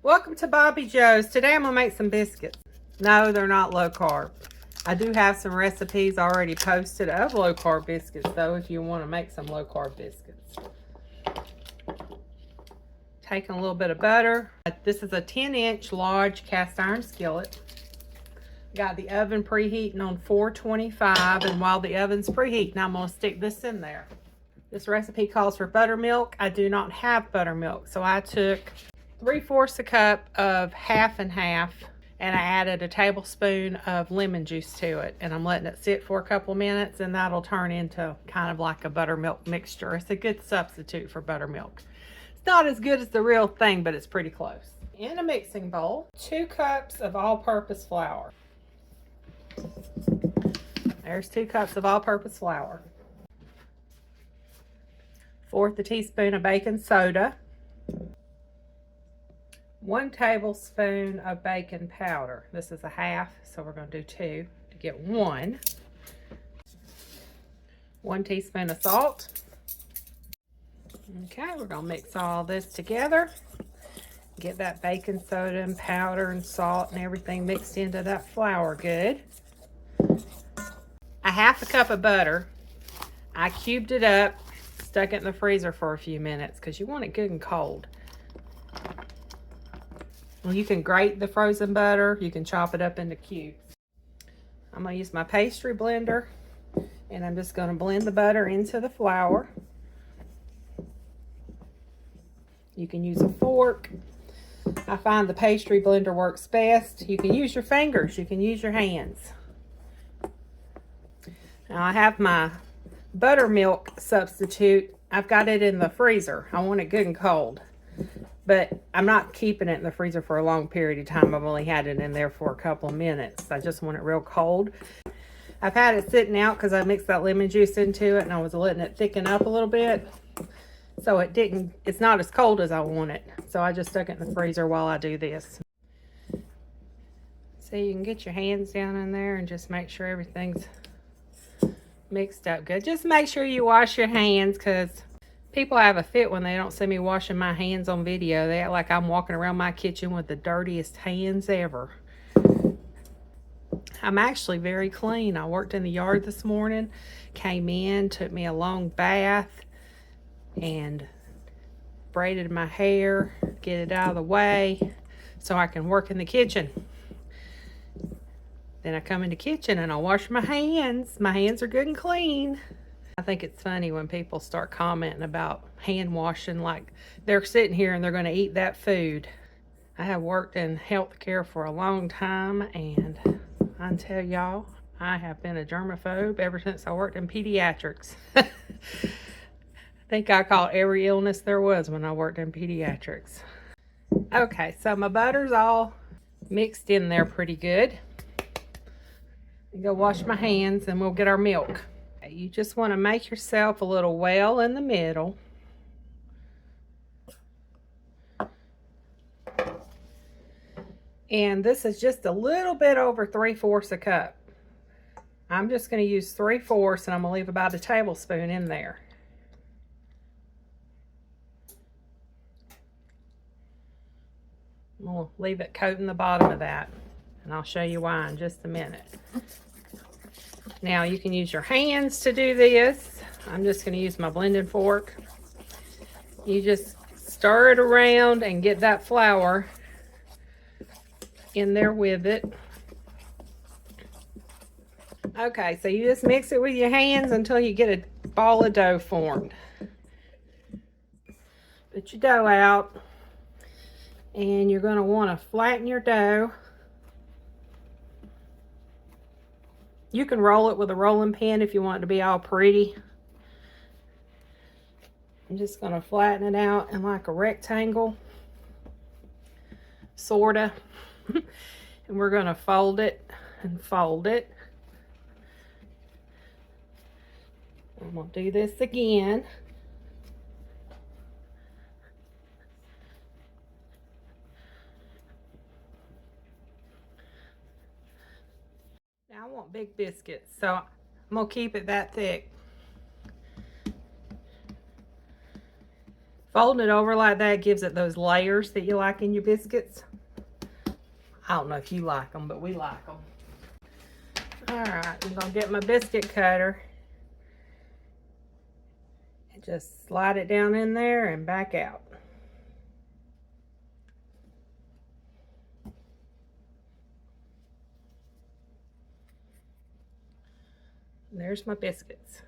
Welcome to Bobbi Jo's. Today I'm going to make some biscuits. No, they're not low carb. I do have some recipes already posted of low carb biscuits though if you want to make some low carb biscuits. Taking a little bit of butter. This is a 10-inch large cast iron skillet. Got the oven preheating on 425, and while the oven's preheating I'm going to stick this in there. This recipe calls for buttermilk. I do not have buttermilk, so I took 3/4 a cup of half and half, and I added a tablespoon of lemon juice to it, and I'm letting it sit for a couple minutes, and that'll turn into kind of like a buttermilk mixture. It's a good substitute for buttermilk. It's not as good as the real thing, but it's pretty close. In a mixing bowl, 2 cups of all-purpose flour. There's 2 cups of all-purpose flour. 1/4 teaspoon of baking soda. 1 tablespoon of baking powder. This is a half, so we're going to do 2 to get 1. 1 teaspoon of salt. Okay, we're going to mix all this together. Get that baking soda and powder and salt and everything mixed into that flour good. 1/2 cup of butter. I cubed it up, stuck it in the freezer for a few minutes because you want it good and cold. Well, you can grate the frozen butter. You can chop it up into cubes. I'm going to use my pastry blender, and I'm just going to blend the butter into the flour. You can use a fork. I find the pastry blender works best. You can use your fingers. You can use your hands. Now I have my buttermilk substitute. I've got it in the freezer. I want it good and cold. But I'm not keeping it in the freezer for a long period of time. I've only had it in there for a couple of minutes. I just want it real cold. I've had it sitting out because I mixed that lemon juice into it and I was letting it thicken up a little bit. So it's not as cold as I want it. So I just stuck it in the freezer while I do this. So you can get your hands down in there and just make sure everything's mixed up good. Just make sure you wash your hands because people have a fit when they don't see me washing my hands on video. They act like I'm walking around my kitchen with the dirtiest hands ever. I'm actually very clean. I worked in the yard this morning, came in, took me a long bath, and braided my hair, get it out of the way so I can work in the kitchen. Then I come in the kitchen and I wash my hands. My hands are good and clean. I think it's funny when people start commenting about hand washing like they're sitting here and they're going to eat that food. I have worked in healthcare for a long time, and I can tell y'all, I have been a germaphobe ever since I worked in pediatrics. I think I caught every illness there was when I worked in pediatrics. Okay, so my butter's all mixed in there pretty good. Go wash my hands and we'll get our milk. You just want to make yourself a little well in the middle. And this is just a little bit over 3/4 a cup. I'm just going to use 3/4 and I'm going to leave about a tablespoon in there. I'm going to leave it coating the bottom of that, and I'll show you why in just a minute. Now you can use your hands to do this. I'm just going to use my blending fork. You just stir it around and get that flour in there with it. Okay, so you just mix it with your hands until you get a ball of dough formed. Put your dough out, and you're going to want to flatten your dough. You can roll it with a rolling pin if you want it to be all pretty. I'm just going to flatten it out in like a rectangle, sorta. And we're going to fold it and fold it. I'm going to do this again. Now I want big biscuits, so I'm going to keep it that thick. Folding it over like that gives it those layers that you like in your biscuits. I don't know if you like them, but we like them. Alright, I'm going to get my biscuit cutter and just slide it down in there and back out. There's my biscuits.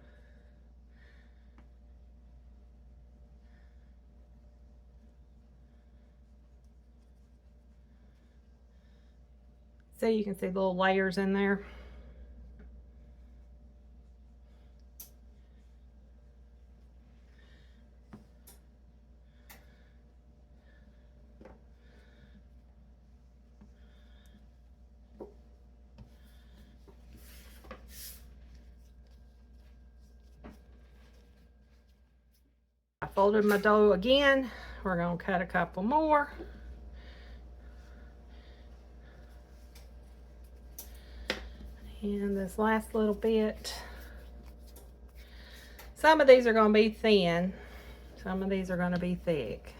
See, you can see little layers in there. I folded my dough again. We're going to cut a couple more. And this last little bit. Some of these are going to be thin. Some of these are going to be thick.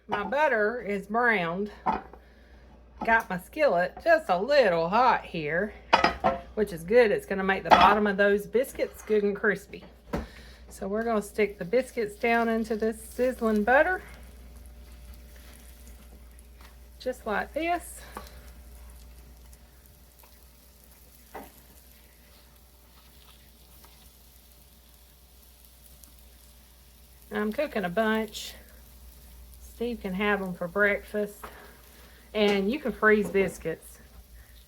My butter is browned. Got my skillet just a little hot here, which is good. It's going to make the bottom of those biscuits good and crispy. So we're going to stick the biscuits down into this sizzling butter. Just like this. I'm cooking a bunch. Steve can have them for breakfast. And you can freeze biscuits.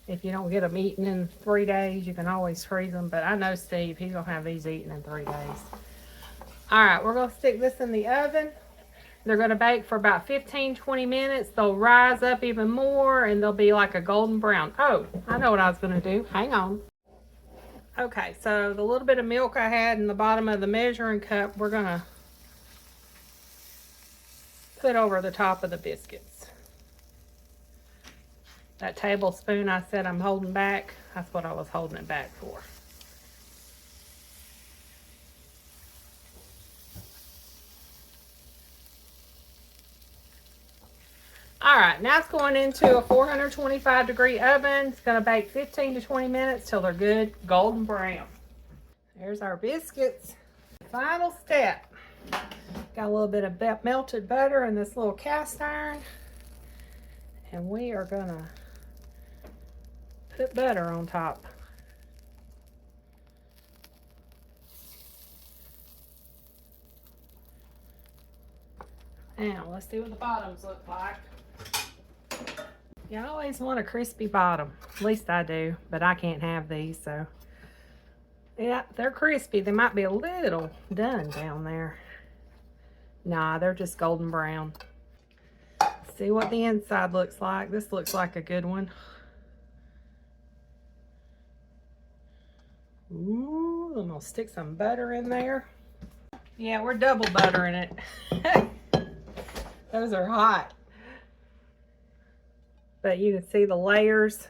If you don't get them eaten in 3 days, you can always freeze them. But I know Steve, he's going to have these eaten in 3 days. Alright, we're going to stick this in the oven. They're going to bake for about 15-20 minutes. They'll rise up even more and they'll be like a golden brown. Oh, I know what I was going to do. Hang on. Okay, so the little bit of milk I had in the bottom of the measuring cup, we're going to put over the top of the biscuits. That tablespoon I said I'm holding back, that's what I was holding it back for. Alright, now it's going into a 425-degree oven. It's going to bake 15 to 20 minutes till they're good golden brown. There's our biscuits. Final step. Got a little bit of melted butter in this little cast iron. And we are going to put butter on top. Now, let's see what the bottoms look like. You always want a crispy bottom. At least I do, but I can't have these, so. Yeah, they're crispy. They might be a little done down there. Nah, they're just golden brown. See what the inside looks like. This looks like a good one. Ooh, I'm gonna stick some butter in there. Yeah, we're double buttering it. Those are hot. But you can see the layers.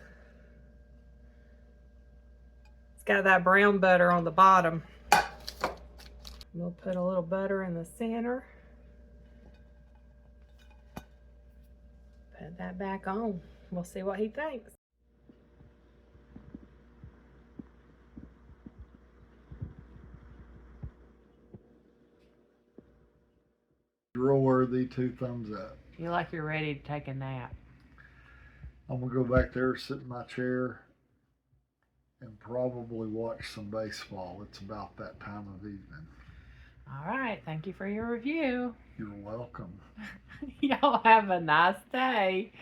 It's got that brown butter on the bottom. We'll put a little butter in the center. Put that back on. We'll see what he thinks. Real worthy, 2 thumbs up. You like you're ready to take a nap. I'm gonna go back there, sit in my chair, and probably watch some baseball. It's about that time of evening. All right, thank you for your review. You're welcome. Y'all have a nice day.